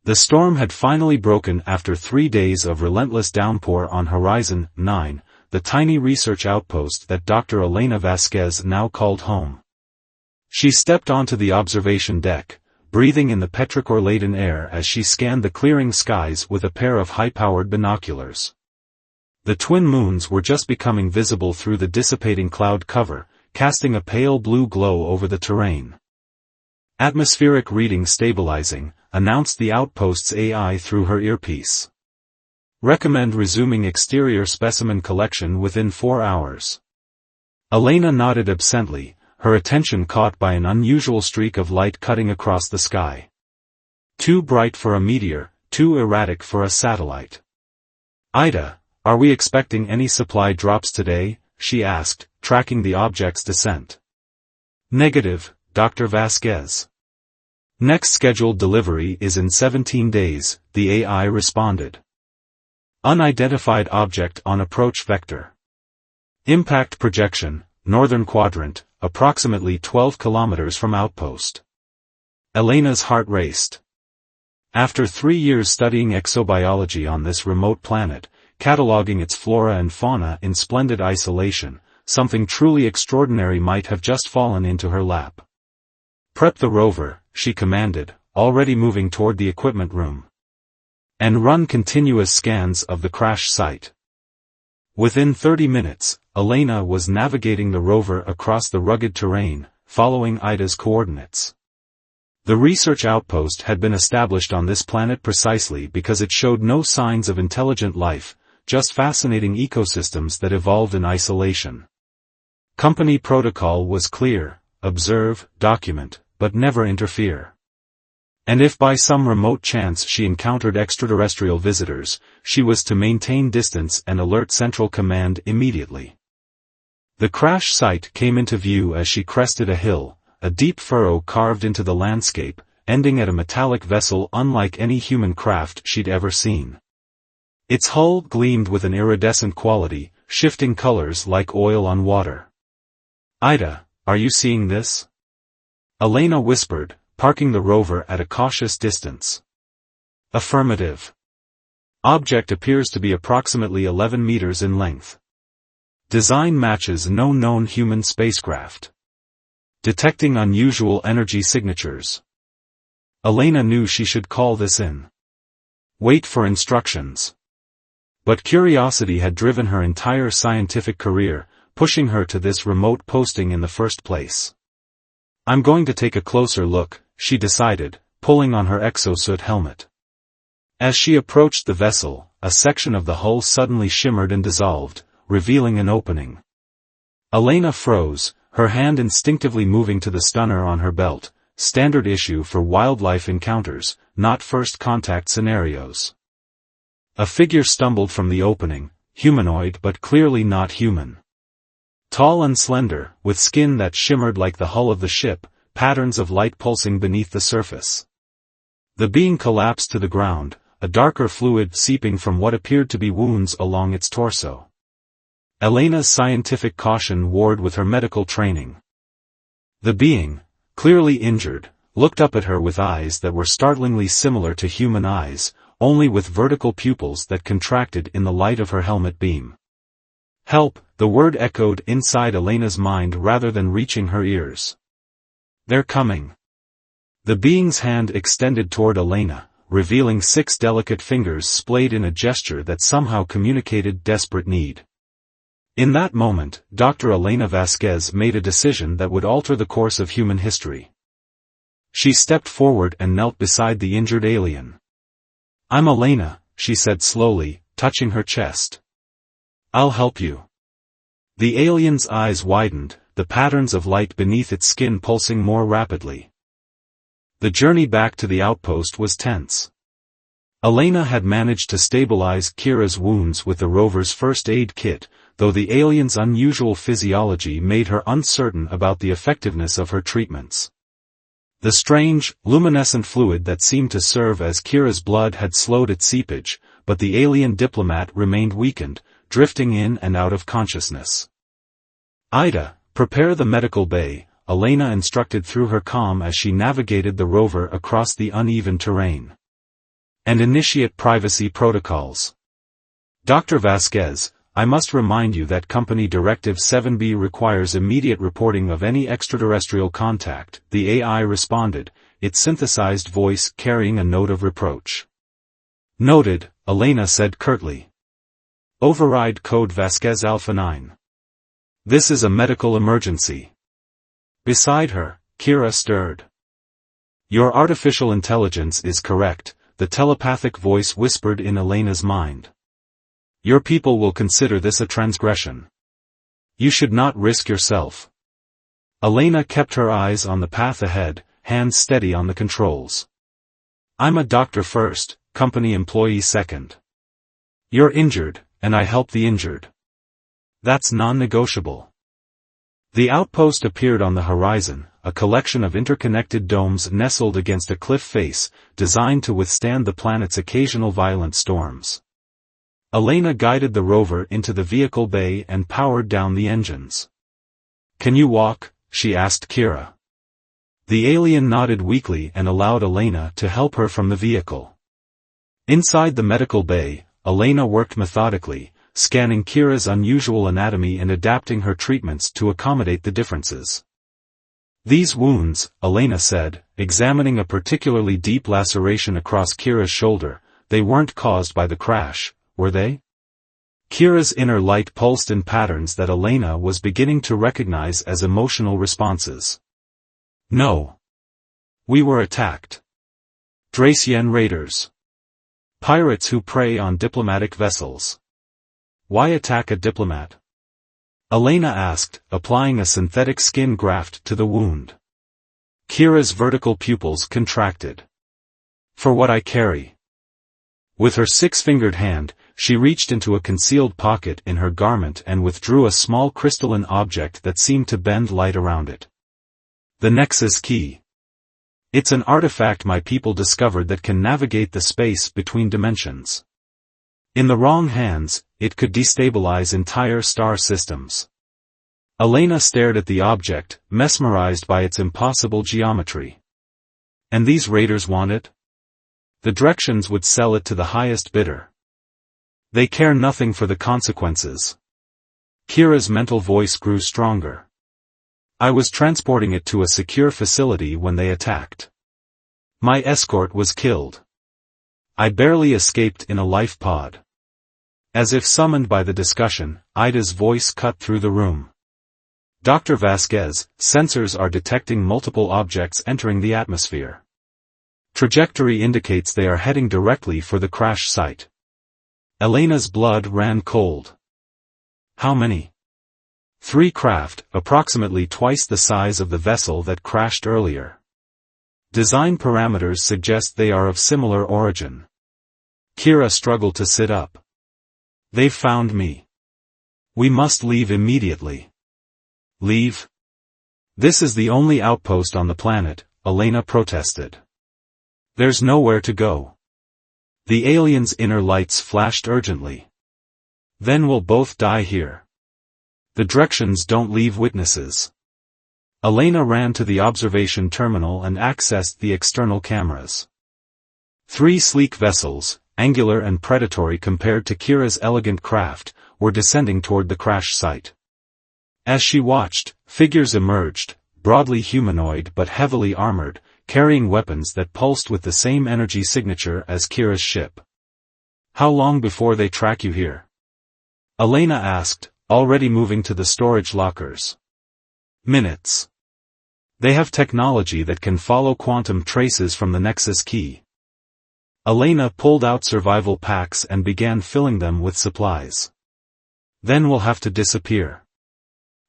The storm had finally broken after 3 days of relentless downpour on Horizon 9, the tiny research outpost that Dr. Elena Vasquez now called home. She stepped onto the observation deck, breathing in the petrichor-laden air as she scanned the clearing skies with a pair of high-powered binoculars. The twin moons were just becoming visible through the dissipating cloud cover, casting a pale blue glow over the terrain. Atmospheric reading stabilizing, announced the outpost's AI through her earpiece. Recommend resuming exterior specimen collection within 4 hours. Elena nodded absently, her attention caught by an unusual streak of light cutting across the sky. Too bright for a meteor, too erratic for a satellite. "Ida, are we expecting any supply drops today?" she asked, tracking the object's descent. "Negative, Dr. Vasquez. Next scheduled delivery is in 17 days, the AI responded. Unidentified object on approach vector. Impact projection, northern quadrant, approximately 12 kilometers from outpost. Elena's heart raced. After 3 years studying exobiology on this remote planet, cataloging its flora and fauna in splendid isolation, something truly extraordinary might have just fallen into her lap. "Prep the rover," she commanded, already moving toward the equipment room. "And run continuous scans of the crash site." Within 30 minutes, Elena was navigating the rover across the rugged terrain, following Ida's coordinates. The research outpost had been established on this planet precisely because it showed no signs of intelligent life, just fascinating ecosystems that evolved in isolation. Company protocol was clear: observe, document, but never interfere. And if by some remote chance she encountered extraterrestrial visitors, she was to maintain distance and alert Central Command immediately. The crash site came into view as she crested a hill, a deep furrow carved into the landscape, ending at a metallic vessel unlike any human craft she'd ever seen. Its hull gleamed with an iridescent quality, shifting colors like oil on water. "Ida, are you seeing this?" Elena whispered, parking the rover at a cautious distance. "Affirmative. Object appears to be approximately 11 meters in length. Design matches no known human spacecraft. Detecting unusual energy signatures." Elena knew she should call this in. Wait for instructions. But curiosity had driven her entire scientific career, pushing her to this remote posting in the first place. "I'm going to take a closer look," she decided, pulling on her exosuit helmet. As she approached the vessel, a section of the hull suddenly shimmered and dissolved, revealing an opening. Elena froze, her hand instinctively moving to the stunner on her belt, standard issue for wildlife encounters, not first contact scenarios. A figure stumbled from the opening, humanoid but clearly not human. Tall and slender, with skin that shimmered like the hull of the ship, patterns of light pulsing beneath the surface. The being collapsed to the ground, a darker fluid seeping from what appeared to be wounds along its torso. Elena's scientific caution warred with her medical training. The being, clearly injured, looked up at her with eyes that were startlingly similar to human eyes, only with vertical pupils that contracted in the light of her helmet beam. "Help," the word echoed inside Elena's mind rather than reaching her ears. "They're coming." The being's hand extended toward Elena, revealing 6 delicate fingers splayed in a gesture that somehow communicated desperate need. In that moment, Dr. Elena Vasquez made a decision that would alter the course of human history. She stepped forward and knelt beside the injured alien. "I'm Elena," she said slowly, touching her chest. "I'll help you." The alien's eyes widened, the patterns of light beneath its skin pulsing more rapidly. The journey back to the outpost was tense. Elena had managed to stabilize Kira's wounds with the rover's first aid kit, though the alien's unusual physiology made her uncertain about the effectiveness of her treatments. The strange, luminescent fluid that seemed to serve as Kira's blood had slowed its seepage, but the alien diplomat remained weakened, drifting in and out of consciousness. "Ida, prepare the medical bay," Elena instructed through her comm as she navigated the rover across the uneven terrain. and initiate privacy protocols. Dr. Vasquez, I must remind you that Company Directive 7B requires immediate reporting of any extraterrestrial contact, the AI responded, its synthesized voice carrying a note of reproach. Noted, Elena said curtly. Override code Vasquez Alpha 9. This is a medical emergency. Beside her, Kira stirred. Your artificial intelligence is correct, the telepathic voice whispered in Elena's mind. Your people will consider this a transgression. You should not risk yourself. Elena kept her eyes on the path ahead, hands steady on the controls. I'm a doctor first, company employee second. You're injured, and I help the injured. That's non-negotiable. The outpost appeared on the horizon, a collection of interconnected domes nestled against a cliff face, designed to withstand the planet's occasional violent storms. Elena guided the rover into the vehicle bay and powered down the engines. Can you walk? She asked Kira. The alien nodded weakly and allowed Elena to help her from the vehicle. Inside the medical bay, Elena worked methodically, scanning Kira's unusual anatomy and adapting her treatments to accommodate the differences. These wounds, Elena said, examining a particularly deep laceration across Kira's shoulder, they weren't caused by the crash, were they? Kira's inner light pulsed in patterns that Elena was beginning to recognize as emotional responses. No. We were attacked. Dracian raiders. Pirates who prey on diplomatic vessels. Why attack a diplomat? Elena asked, applying a synthetic skin graft to the wound. Kira's vertical pupils contracted. For what I carry. With her six-fingered hand, she reached into a concealed pocket in her garment and withdrew a small crystalline object that seemed to bend light around it. The Nexus Key. It's an artifact my people discovered that can navigate the space between dimensions. In the wrong hands, it could destabilize entire star systems. Elena stared at the object, mesmerized by its impossible geometry. And these raiders want it? The Directions would sell it to the highest bidder. They care nothing for the consequences. Kira's mental voice grew stronger. I was transporting it to a secure facility when they attacked. My escort was killed. I barely escaped in a life pod. As if summoned by the discussion, Ida's voice cut through the room. Dr. Vasquez, sensors are detecting multiple objects entering the atmosphere. Trajectory indicates they are heading directly for the crash site. Elena's blood ran cold. How many? 3 craft, approximately twice the size of the vessel that crashed earlier. Design parameters suggest they are of similar origin. Kira struggled to sit up. They've found me. We must leave immediately. Leave? This is the only outpost on the planet, Elena protested. There's nowhere to go. The alien's inner lights flashed urgently. Then we'll both die here. The Directions don't leave witnesses. Elena ran to the observation terminal and accessed the external cameras. 3 sleek vessels, angular and predatory compared to Kira's elegant craft, were descending toward the crash site. As she watched, figures emerged, broadly humanoid but heavily armored, carrying weapons that pulsed with the same energy signature as Kira's ship. How long before they track you here? Elena asked, already moving to the storage lockers. Minutes. They have technology that can follow quantum traces from the Nexus Key. Elena pulled out survival packs and began filling them with supplies. Then we'll have to disappear.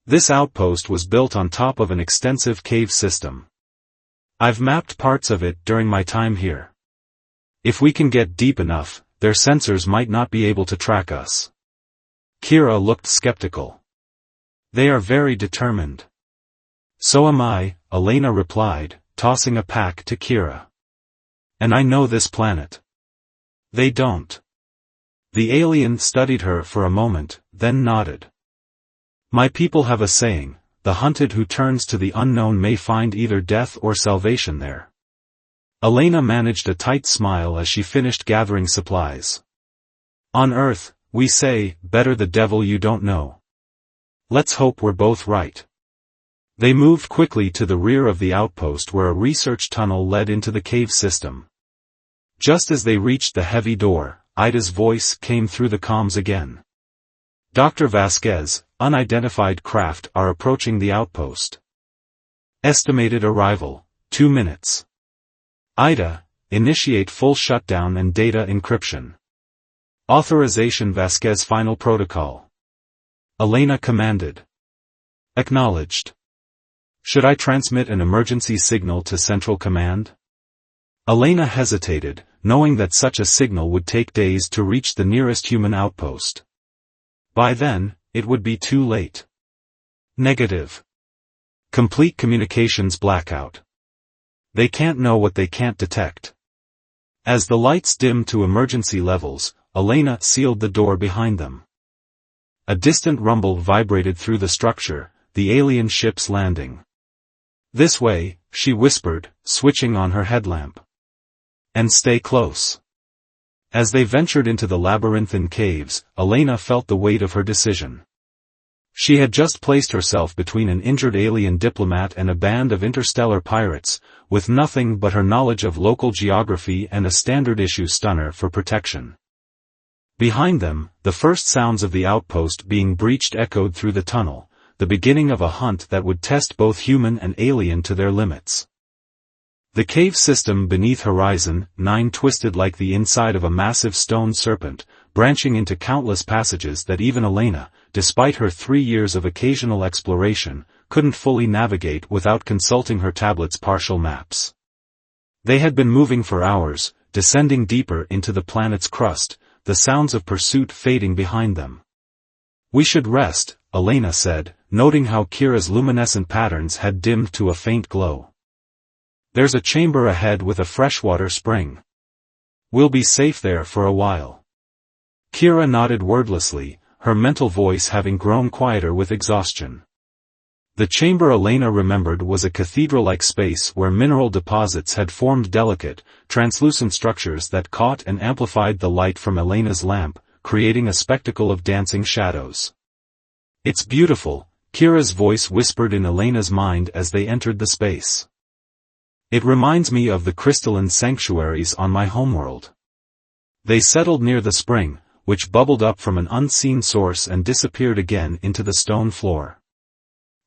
This outpost was built on top of an extensive cave system. I've mapped parts of it during my time here. If we can get deep enough, their sensors might not be able to track us. Kira looked skeptical. They are very determined. So am I, Elena replied, tossing a pack to Kira. And I know this planet. They don't. The alien studied her for a moment, then nodded. My people have a saying, the hunted who turns to the unknown may find either death or salvation there. Elena managed a tight smile as she finished gathering supplies. On Earth, we say, better the devil you don't know. Let's hope we're both right. They moved quickly to the rear of the outpost where a research tunnel led into the cave system. Just as they reached the heavy door, Ida's voice came through the comms again. Dr. Vasquez, unidentified craft are approaching the outpost. Estimated arrival, 2 minutes. Ida, initiate full shutdown and data encryption. Authorization Vasquez final protocol. Elena commanded. Acknowledged. Should I transmit an emergency signal to Central Command? Elena hesitated, knowing that such a signal would take days to reach the nearest human outpost. By then, it would be too late. Negative. Complete communications blackout. They can't know what they can't detect. As the lights dimmed to emergency levels, Elena sealed the door behind them. A distant rumble vibrated through the structure, the alien ship's landing. This way, she whispered, switching on her headlamp. And stay close. As they ventured into the labyrinthine caves, Elena felt the weight of her decision. She had just placed herself between an injured alien diplomat and a band of interstellar pirates, with nothing but her knowledge of local geography and a standard-issue stunner for protection. Behind them, the first sounds of the outpost being breached echoed through the tunnel, the beginning of a hunt that would test both human and alien to their limits. The cave system beneath Horizon 9 twisted like the inside of a massive stone serpent, branching into countless passages that even Elena, despite her 3 years of occasional exploration, couldn't fully navigate without consulting her tablet's partial maps. They had been moving for hours, descending deeper into the planet's crust, the sounds of pursuit fading behind them. We should rest, Elena said, noting how Kira's luminescent patterns had dimmed to a faint glow. There's a chamber ahead with a freshwater spring. We'll be safe there for a while. Kira nodded wordlessly, her mental voice having grown quieter with exhaustion. The chamber Elena remembered was a cathedral-like space where mineral deposits had formed delicate, translucent structures that caught and amplified the light from Elena's lamp, creating a spectacle of dancing shadows. It's beautiful, Kira's voice whispered in Elena's mind as they entered the space. It reminds me of the crystalline sanctuaries on my homeworld. They settled near the spring, which bubbled up from an unseen source and disappeared again into the stone floor.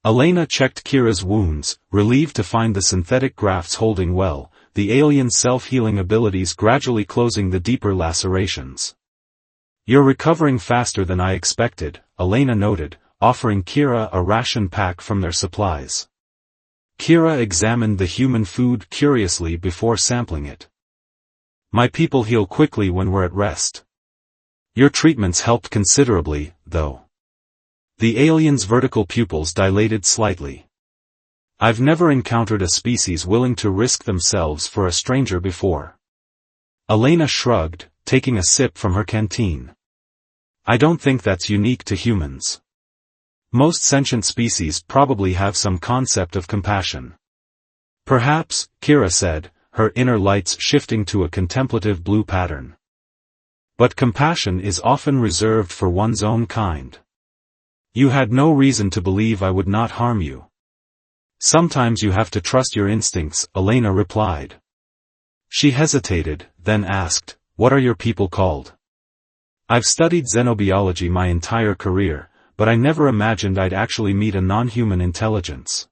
Elena checked Kira's wounds, relieved to find the synthetic grafts holding well, the alien self-healing abilities gradually closing the deeper lacerations. You're recovering faster than I expected, Elena noted, offering Kira a ration pack from their supplies. Kira examined the human food curiously before sampling it. My people heal quickly when we're at rest. Your treatments helped considerably, though. The alien's vertical pupils dilated slightly. I've never encountered a species willing to risk themselves for a stranger before. Elena shrugged, taking a sip from her canteen. I don't think that's unique to humans. Most sentient species probably have some concept of compassion. Perhaps, Kira said, her inner lights shifting to a contemplative blue pattern. But compassion is often reserved for one's own kind. You had no reason to believe I would not harm you. Sometimes you have to trust your instincts, Elena replied. She hesitated, then asked, what are your people called? I've studied xenobiology my entire career, but I never imagined I'd actually meet a non-human intelligence.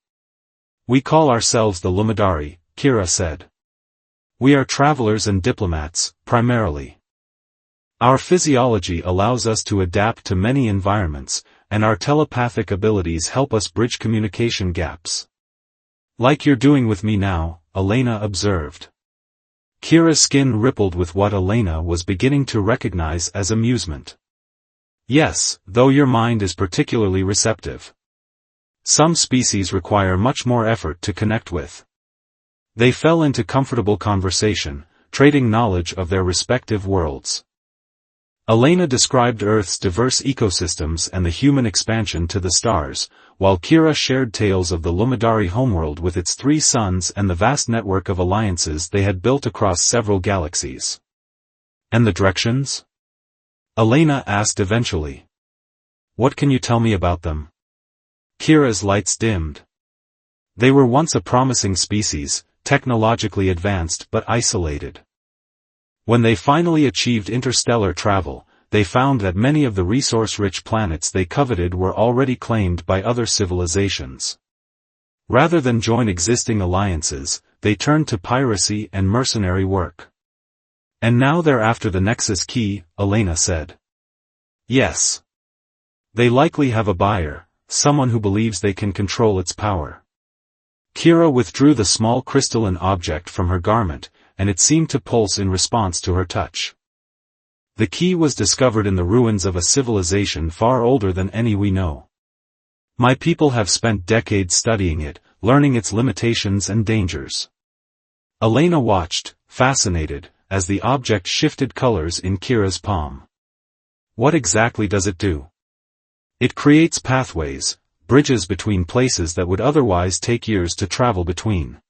We call ourselves the Luminari, Kira said. We are travelers and diplomats, primarily. Our physiology allows us to adapt to many environments, and our telepathic abilities help us bridge communication gaps. Like you're doing with me now, Elena observed. Kira's skin rippled with what Elena was beginning to recognize as amusement. Yes, though your mind is particularly receptive. Some species require much more effort to connect with. They fell into comfortable conversation, trading knowledge of their respective worlds. Elena described Earth's diverse ecosystems and the human expansion to the stars, while Kira shared tales of the Lumidari homeworld with its 3 suns and the vast network of alliances they had built across several galaxies. And the directions? Elena asked eventually. What can you tell me about them? Kira's lights dimmed. They were once a promising species, technologically advanced but isolated. When they finally achieved interstellar travel, they found that many of the resource-rich planets they coveted were already claimed by other civilizations. Rather than join existing alliances, they turned to piracy and mercenary work. And now they're after the Nexus key, Elena said. Yes. They likely have a buyer, someone who believes they can control its power. Kira withdrew the small crystalline object from her garment, and it seemed to pulse in response to her touch. The key was discovered in the ruins of a civilization far older than any we know. My people have spent decades studying it, learning its limitations and dangers. Elena watched, fascinated, as the object shifted colors in Kira's palm. What exactly does it do? It creates pathways, bridges between places that would otherwise take years to travel between.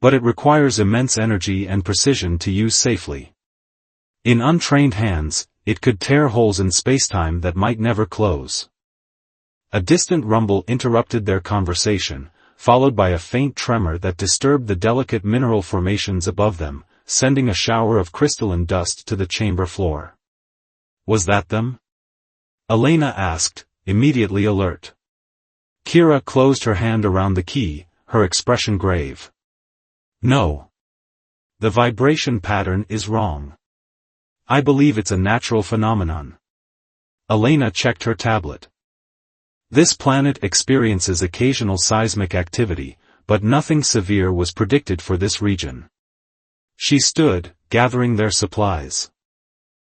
But it requires immense energy and precision to use safely. In untrained hands, it could tear holes in spacetime that might never close. A distant rumble interrupted their conversation, followed by a faint tremor that disturbed the delicate mineral formations above them, sending a shower of crystalline dust to the chamber floor. Was that them? Elena asked, immediately alert. Kira closed her hand around the key, her expression grave. No. The vibration pattern is wrong. I believe it's a natural phenomenon. Elena checked her tablet. This planet experiences occasional seismic activity, but nothing severe was predicted for this region. She stood, gathering their supplies.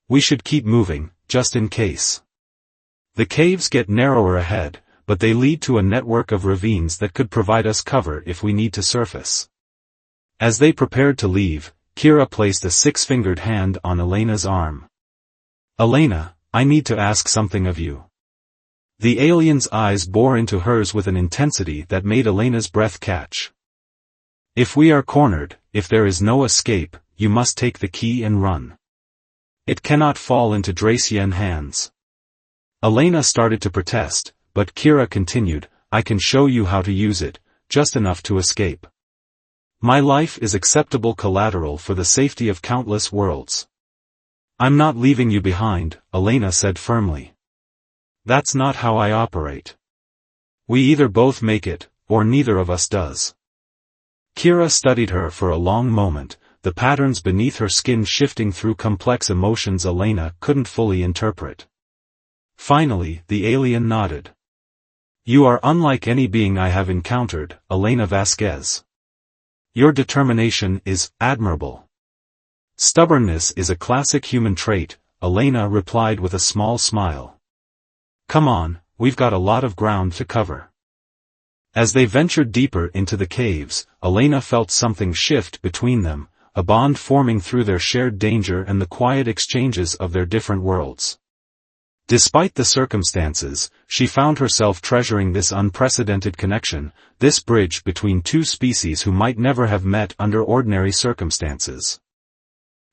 We should keep moving, just in case. The caves get narrower ahead, but they lead to a network of ravines that could provide us cover if we need to surface. As they prepared to leave, Kira placed a 6-fingered hand on Elena's arm. Elena, I need to ask something of you. The alien's eyes bore into hers with an intensity that made Elena's breath catch. If we are cornered, if there is no escape, you must take the key and run. It cannot fall into Dracian hands. Elena started to protest, but Kira continued, I can show you how to use it, just enough to escape. My life is acceptable collateral for the safety of countless worlds. I'm not leaving you behind, Elena said firmly. That's not how I operate. We either both make it, or neither of us does. Kira studied her for a long moment, the patterns beneath her skin shifting through complex emotions Elena couldn't fully interpret. Finally, the alien nodded. You are unlike any being I have encountered, Elena Vasquez. Your determination is admirable. Stubbornness is a classic human trait, Elena replied with a small smile. Come on, we've got a lot of ground to cover. As they ventured deeper into the caves, Elena felt something shift between them, a bond forming through their shared danger and the quiet exchanges of their different worlds. Despite the circumstances, she found herself treasuring this unprecedented connection, this bridge between two species who might never have met under ordinary circumstances.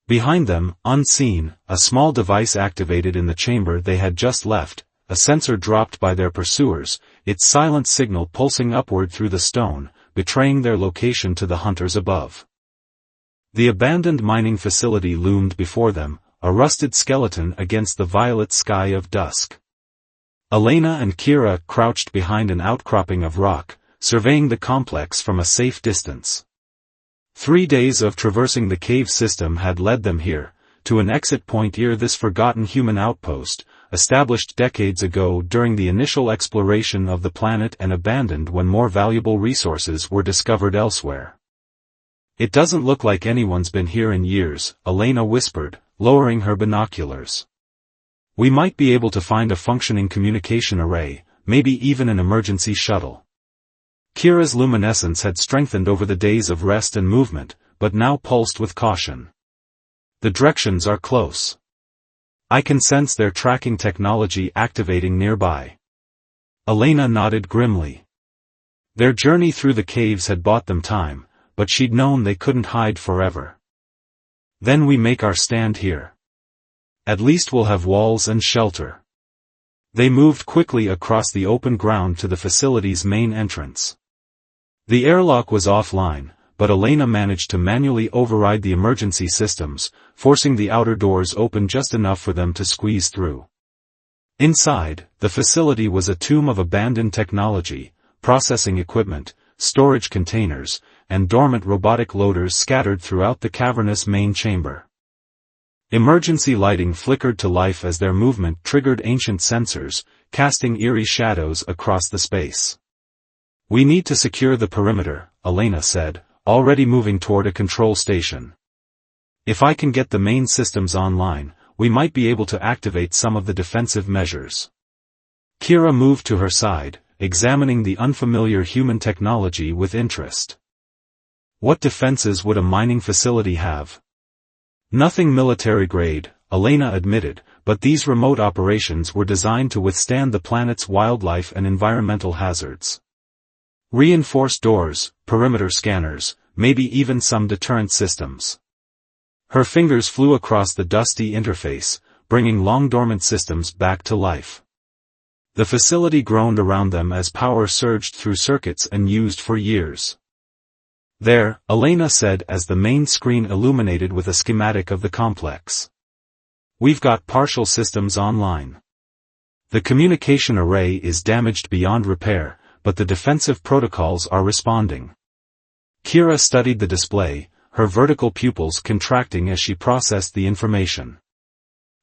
Behind them, unseen, a small device activated in the chamber they had just left, a sensor dropped by their pursuers, its silent signal pulsing upward through the stone, betraying their location to the hunters above. The abandoned mining facility loomed before them, a rusted skeleton against the violet sky of dusk. Elena and Kira crouched behind an outcropping of rock, surveying the complex from a safe distance. 3 days of traversing the cave system had led them here, to an exit point near this forgotten human outpost, established decades ago during the initial exploration of the planet and abandoned when more valuable resources were discovered elsewhere. It doesn't look like anyone's been here in years, Elena whispered, lowering her binoculars. We might be able to find a functioning communication array, maybe even an emergency shuttle. Kira's luminescence had strengthened over the days of rest and movement, but now pulsed with caution. The directions are close. I can sense their tracking technology activating nearby. Elena nodded grimly. Their journey through the caves had bought them time, but she'd known they couldn't hide forever. Then we make our stand here. At least we'll have walls and shelter. They moved quickly across the open ground to the facility's main entrance. The airlock was offline, but Elena managed to manually override the emergency systems, forcing the outer doors open just enough for them to squeeze through. Inside, the facility was a tomb of abandoned technology, processing equipment, storage containers, and dormant robotic loaders scattered throughout the cavernous main chamber. Emergency lighting flickered to life as their movement triggered ancient sensors, casting eerie shadows across the space. We need to secure the perimeter, Elena said, already moving toward a control station. If I can get the main systems online, we might be able to activate some of the defensive measures. Kira moved to her side, examining the unfamiliar human technology with interest. What defenses would a mining facility have? Nothing military-grade, Elena admitted, but these remote operations were designed to withstand the planet's wildlife and environmental hazards. Reinforced doors, perimeter scanners, maybe even some deterrent systems. Her fingers flew across the dusty interface, bringing long-dormant systems back to life. The facility groaned around them as power surged through circuits unused for years. There, Elena said as the main screen illuminated with a schematic of the complex. We've got partial systems online. The communication array is damaged beyond repair, but the defensive protocols are responding. Kira studied the display, her vertical pupils contracting as she processed the information.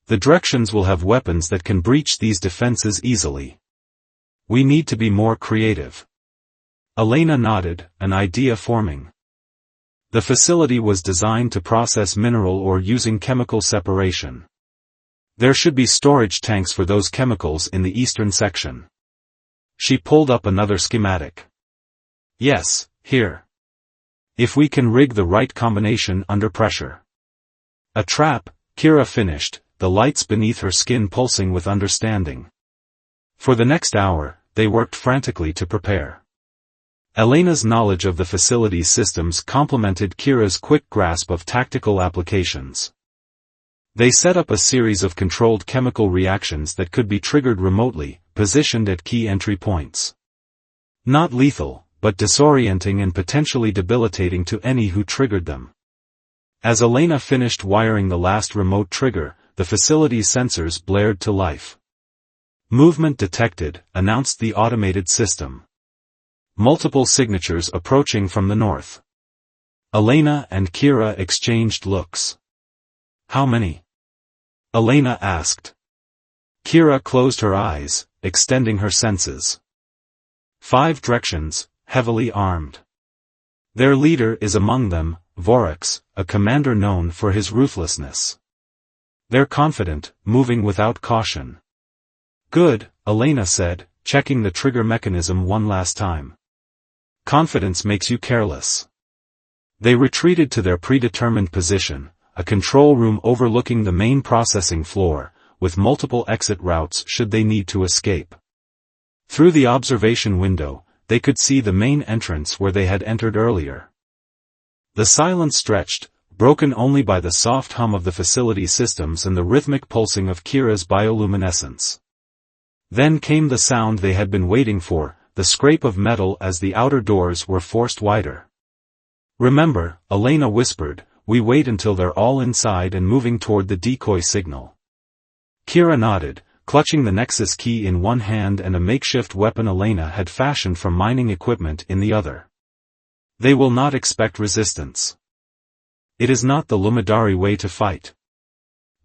The directions will have weapons that can breach these defenses easily. We need to be more creative. Elena nodded, an idea forming. The facility was designed to process mineral ore using chemical separation. There should be storage tanks for those chemicals in the eastern section. She pulled up another schematic. Yes, here. If we can rig the right combination under pressure. A trap, Kira finished, the lights beneath her skin pulsing with understanding. For the next hour, they worked frantically to prepare. Elena's knowledge of the facility's systems complemented Kira's quick grasp of tactical applications. They set up a series of controlled chemical reactions that could be triggered remotely, positioned at key entry points. Not lethal, but disorienting and potentially debilitating to any who triggered them. As Elena finished wiring the last remote trigger, the facility's sensors blared to life. Movement detected, announced the automated system. Multiple signatures approaching from the north. Elena and Kira exchanged looks. How many? Elena asked. Kira closed her eyes, extending her senses. 5 directions, heavily armed. Their leader is among them, Vorax, a commander known for his ruthlessness. They're confident, moving without caution. Good, Elena said, checking the trigger mechanism one last time. Confidence makes you careless. They retreated to their predetermined position, a control room overlooking the main processing floor, with multiple exit routes should they need to escape. Through the observation window, they could see the main entrance where they had entered earlier. The silence stretched, broken only by the soft hum of the facility systems and the rhythmic pulsing of Kira's bioluminescence. Then came the sound they had been waiting for, the scrape of metal as the outer doors were forced wider. Remember, Elena whispered, we wait until they're all inside and moving toward the decoy signal. Kira nodded, clutching the Nexus key in one hand and a makeshift weapon Elena had fashioned from mining equipment in the other. They will not expect resistance. It is not the Lumidari way to fight.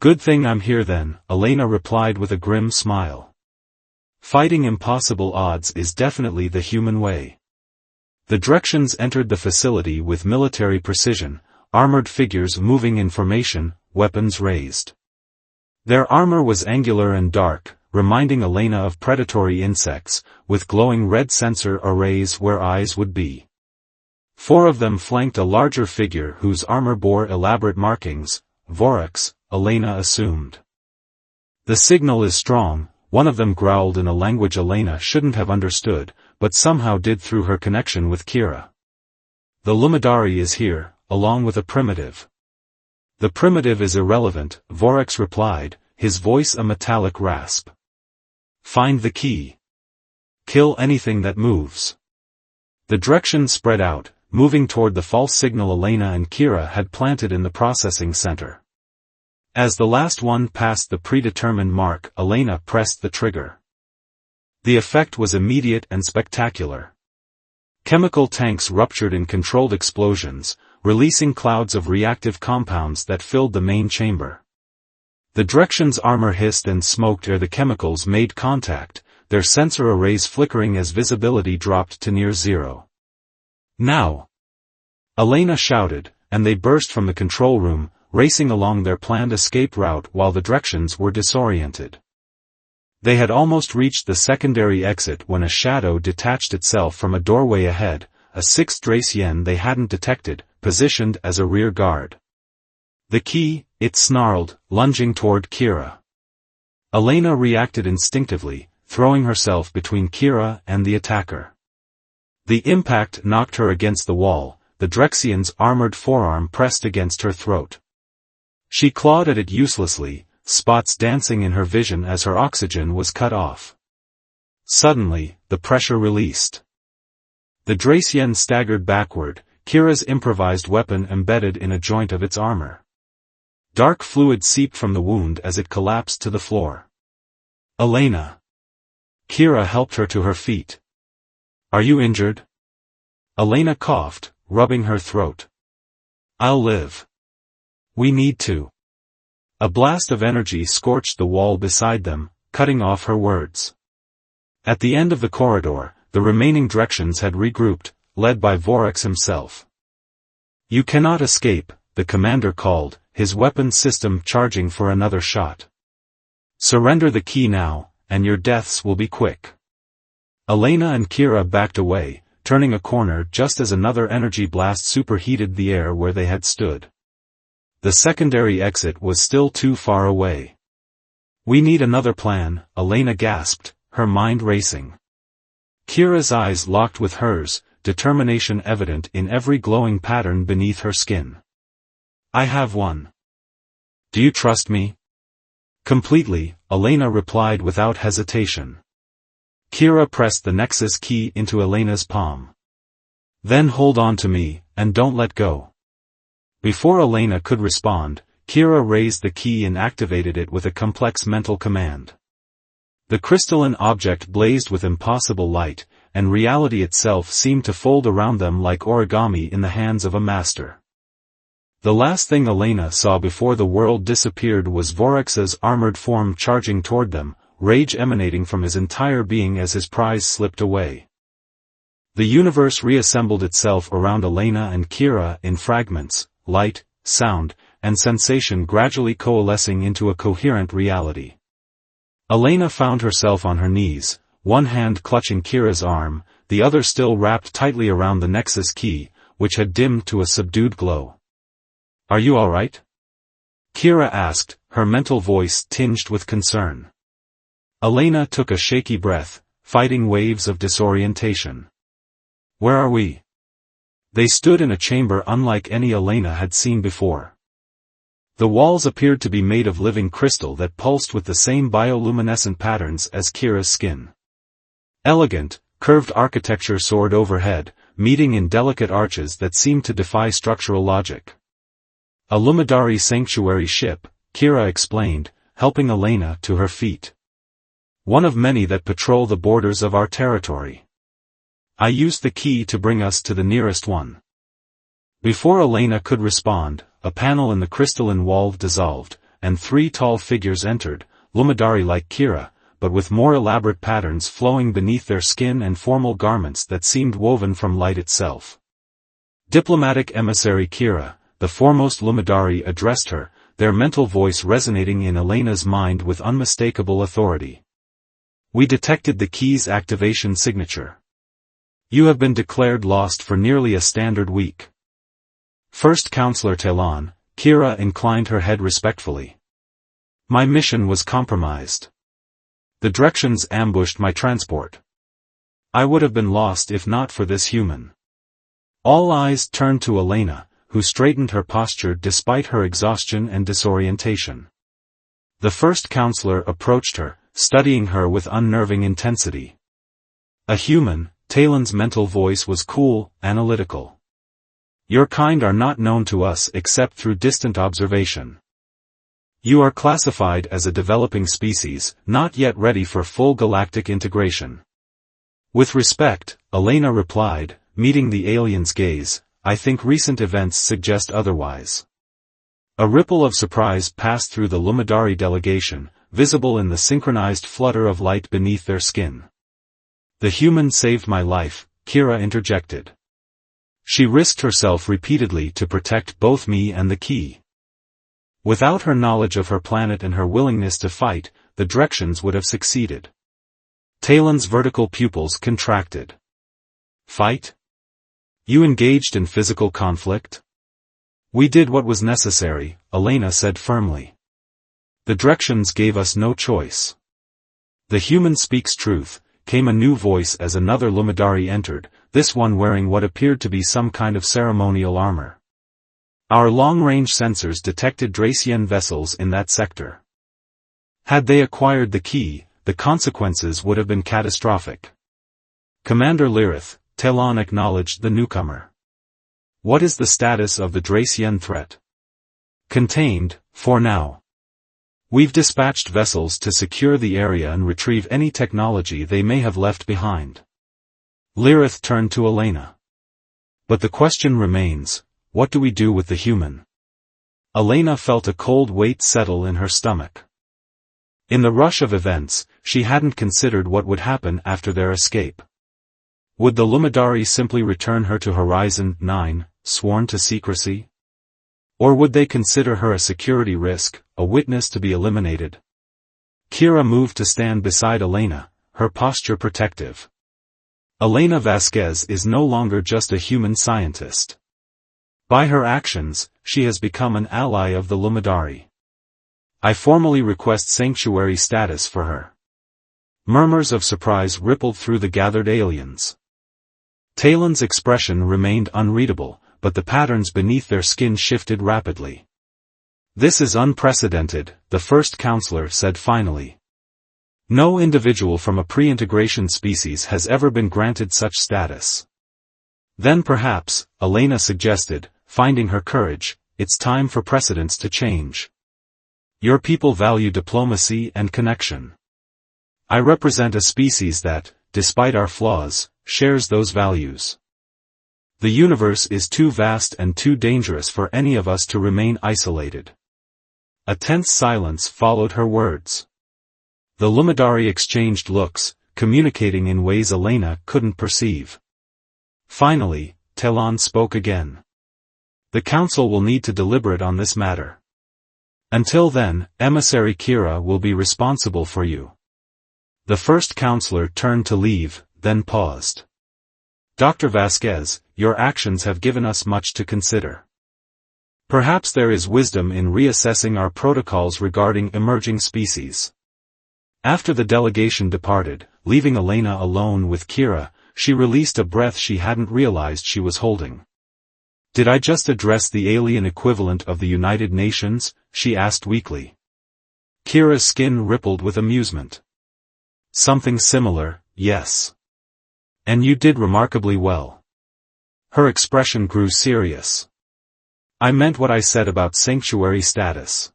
Good thing I'm here then, Elena replied with a grim smile. Fighting impossible odds is definitely the human way. The directions entered the facility with military precision, armored figures moving in formation, weapons raised. Their armor was angular and dark, reminding Elena of predatory insects, with glowing red sensor arrays where eyes would be. 4 of them flanked a larger figure whose armor bore elaborate markings, Vorax, Elena assumed. The signal is strong, one of them growled in a language Elena shouldn't have understood, but somehow did through her connection with Kira. The Luminary is here, along with a primitive. The primitive is irrelevant, Vorax replied, his voice a metallic rasp. Find the key. Kill anything that moves. The direction spread out, moving toward the false signal Elena and Kira had planted in the processing center. As the last one passed the predetermined mark, Elena pressed the trigger. The effect was immediate and spectacular. Chemical tanks ruptured in controlled explosions, releasing clouds of reactive compounds that filled the main chamber. The direction's armor hissed and smoked ere the chemicals made contact, their sensor arrays flickering as visibility dropped to near zero. Now! Elena shouted, and they burst from the control room, racing along their planned escape route while the directions were disoriented. They had almost reached the secondary exit when a shadow detached itself from a doorway ahead, a sixth Dracian they hadn't detected, positioned as a rear guard. The key, it snarled, lunging toward Kira. Elena reacted instinctively, throwing herself between Kira and the attacker. The impact knocked her against the wall, the Drexian's armored forearm pressed against her throat. She clawed at it uselessly, spots dancing in her vision as her oxygen was cut off. Suddenly, the pressure released. The Dracian staggered backward, Kira's improvised weapon embedded in a joint of its armor. Dark fluid seeped from the wound as it collapsed to the floor. Elena! Kira helped her to her feet. Are you injured? Elena coughed, rubbing her throat. I'll live. We need to. A blast of energy scorched the wall beside them, cutting off her words. At the end of the corridor, the remaining directions had regrouped, led by Vorax himself. You cannot escape, the commander called, his weapon system charging for another shot. Surrender the key now, and your deaths will be quick. Elena and Kira backed away, turning a corner just as another energy blast superheated the air where they had stood. The secondary exit was still too far away. We need another plan, Elena gasped, her mind racing. Kira's eyes locked with hers, determination evident in every glowing pattern beneath her skin. I have one. Do you trust me? Completely, Elena replied without hesitation. Kira pressed the Nexus key into Elena's palm. Then hold on to me, and don't let go. Before Elena could respond, Kira raised the key and activated it with a complex mental command. The crystalline object blazed with impossible light, and reality itself seemed to fold around them like origami in the hands of a master. The last thing Elena saw before the world disappeared was Vorax's armored form charging toward them, rage emanating from his entire being as his prize slipped away. The universe reassembled itself around Elena and Kira in fragments, light, sound, and sensation gradually coalescing into a coherent reality. Elena found herself on her knees, one hand clutching Kira's arm, the other still wrapped tightly around the Nexus key, which had dimmed to a subdued glow. Are you all right? Kira asked, her mental voice tinged with concern. Elena took a shaky breath, fighting waves of disorientation. Where are we? They stood in a chamber unlike any Elena had seen before. The walls appeared to be made of living crystal that pulsed with the same bioluminescent patterns as Kira's skin. Elegant, curved architecture soared overhead, meeting in delicate arches that seemed to defy structural logic. A Luminary sanctuary ship, Kira explained, helping Elena to her feet. One of many that patrol the borders of our territory. I used the key to bring us to the nearest one. Before Elena could respond, a panel in the crystalline wall dissolved, and three tall figures entered, Luminary like Kira, but with more elaborate patterns flowing beneath their skin and formal garments that seemed woven from light itself. Diplomatic emissary Kira, the foremost Luminary addressed her, their mental voice resonating in Elena's mind with unmistakable authority. We detected the key's activation signature. You have been declared lost for nearly a standard week. First Counselor Talon, Kira inclined her head respectfully. My mission was compromised. The directions ambushed my transport. I would have been lost if not for this human. All eyes turned to Elena, who straightened her posture despite her exhaustion and disorientation. The first counselor approached her, studying her with unnerving intensity. A human, Talon's mental voice was cool, analytical. Your kind are not known to us except through distant observation. You are classified as a developing species, not yet ready for full galactic integration. With respect, Elena replied, meeting the alien's gaze, I think recent events suggest otherwise. A ripple of surprise passed through the Luminari delegation, visible in the synchronized flutter of light beneath their skin. The human saved my life, Kira interjected. She risked herself repeatedly to protect both me and the key. Without her knowledge of her planet and her willingness to fight, the directions would have succeeded. Talon's vertical pupils contracted. Fight? You engaged in physical conflict? We did what was necessary, Elena said firmly. The directions gave us no choice. The human speaks truth, came a new voice as another Luminari entered, this one wearing what appeared to be some kind of ceremonial armor. Our long-range sensors detected Dracian vessels in that sector. Had they acquired the key, the consequences would have been catastrophic. Commander Lyrith, Talon acknowledged the newcomer. What is the status of the Dracian threat? Contained, for now. We've dispatched vessels to secure the area and retrieve any technology they may have left behind. Lyrith turned to Elena. But the question remains, what do we do with the human? Elena felt a cold weight settle in her stomach. In the rush of events, she hadn't considered what would happen after their escape. Would the Luminari simply return her to Horizon 9, sworn to secrecy? Or would they consider her a security risk, a witness to be eliminated? Kira moved to stand beside Elena, her posture protective. Elena Vasquez is no longer just a human scientist. By her actions, she has become an ally of the Luminari. I formally request sanctuary status for her. Murmurs of surprise rippled through the gathered aliens. Talon's expression remained unreadable, but the patterns beneath their skin shifted rapidly. This is unprecedented, the first counselor said finally. No individual from a pre-integration species has ever been granted such status. Then perhaps, Elena suggested, finding her courage, it's time for precedents to change. Your people value diplomacy and connection. I represent a species that, despite our flaws, shares those values. The universe is too vast and too dangerous for any of us to remain isolated. A tense silence followed her words. The Luminari exchanged looks, communicating in ways Elena couldn't perceive. Finally, Talon spoke again. The Council will need to deliberate on this matter. Until then, Emissary Kira will be responsible for you. The first counselor turned to leave, then paused. Dr. Vasquez, your actions have given us much to consider. Perhaps there is wisdom in reassessing our protocols regarding emerging species. After the delegation departed, leaving Elena alone with Kira, she released a breath she hadn't realized she was holding. Did I just address the alien equivalent of the United Nations? She asked weakly. Kira's skin rippled with amusement. Something similar, yes. And you did remarkably well. Her expression grew serious. I meant what I said about sanctuary status.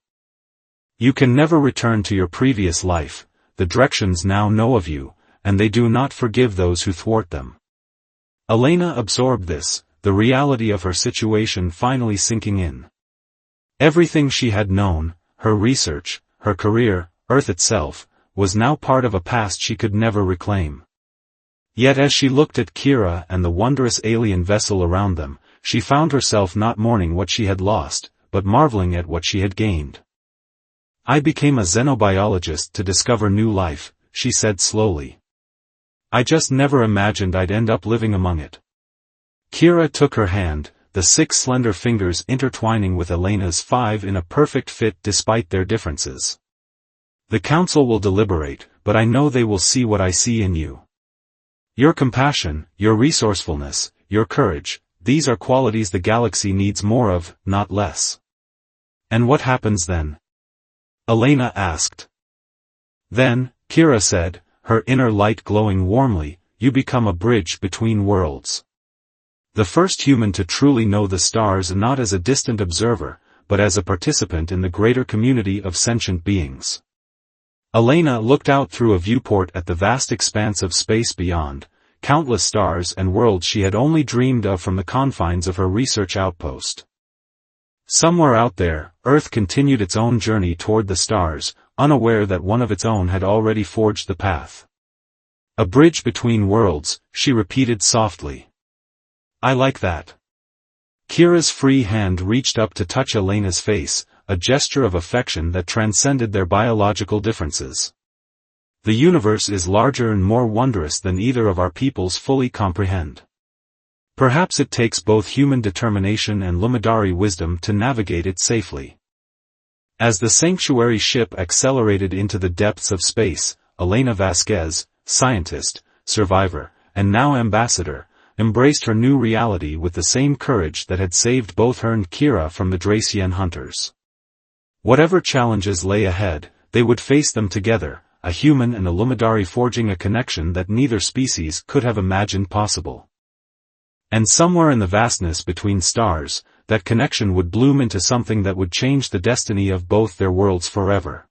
You can never return to your previous life, the directions now know of you, and they do not forgive those who thwart them. Elena absorbed this, the reality of her situation finally sinking in. Everything she had known, her research, her career, Earth itself, was now part of a past she could never reclaim. Yet as she looked at Kira and the wondrous alien vessel around them, she found herself not mourning what she had lost, but marveling at what she had gained. I became a xenobiologist to discover new life, she said slowly. I just never imagined I'd end up living among it. Kira took her hand, the 6 slender fingers intertwining with Elena's 5 in a perfect fit despite their differences. The council will deliberate, but I know they will see what I see in you. Your compassion, your resourcefulness, your courage, these are qualities the galaxy needs more of, not less. And what happens then? Elena asked. Then, Kira said, her inner light glowing warmly, you become a bridge between worlds. The first human to truly know the stars not as a distant observer, but as a participant in the greater community of sentient beings. Elena looked out through a viewport at the vast expanse of space beyond, countless stars and worlds she had only dreamed of from the confines of her research outpost. Somewhere out there, Earth continued its own journey toward the stars, unaware that one of its own had already forged the path. A bridge between worlds, she repeated softly. I like that. Kira's free hand reached up to touch Elena's face, a gesture of affection that transcended their biological differences. The universe is larger and more wondrous than either of our peoples fully comprehend. Perhaps it takes both human determination and Luminary wisdom to navigate it safely. As the sanctuary ship accelerated into the depths of space, Elena Vasquez, scientist, survivor, and now ambassador, embraced her new reality with the same courage that had saved both her and Kira from the Dracian hunters. Whatever challenges lay ahead, they would face them together, a human and a Luminary forging a connection that neither species could have imagined possible. And somewhere in the vastness between stars, that connection would bloom into something that would change the destiny of both their worlds forever.